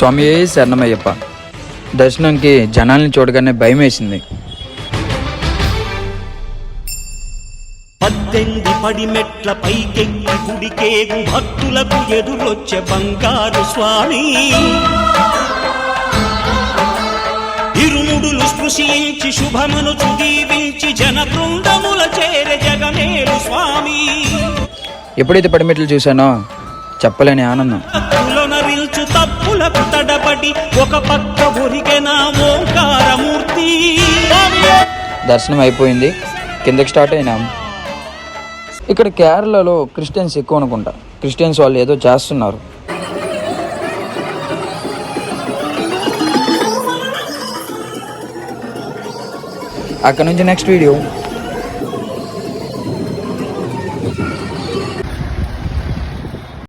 స్వామి శరణమయ్యప్ప. దర్శనంకి జనాల్ని చూడగానే భయం వేసింది. 18 పడిమెట్ల పైకెక్కి గుడికేగు భక్తులకు ఎదురొచ్చే బంగారు స్వామి. ఇరుముడులు స్పృశించి శుభమును దీవించి జన బృందముల చేరే జగమేలు స్వామి. ఎప్పుడైతే పడిమెట్లు చూశానో చెప్పలేని ఆనందం. నరిల్చు తప్పులకు తడబడి ఒక పక్క ఒరిగెన ఓంకారమూర్తి. దర్శనం అయిపోయింది, కిందకి స్టార్ట్ అయినాం. ఇక్కడ కేరళలో క్రిస్టియన్స్ ఎక్కువ అనుకుంటా. క్రిస్టియన్స్ వాళ్ళు ఏదో చేస్తున్నారు. అక్కడ నుంచి నెక్స్ట్ వీడియో.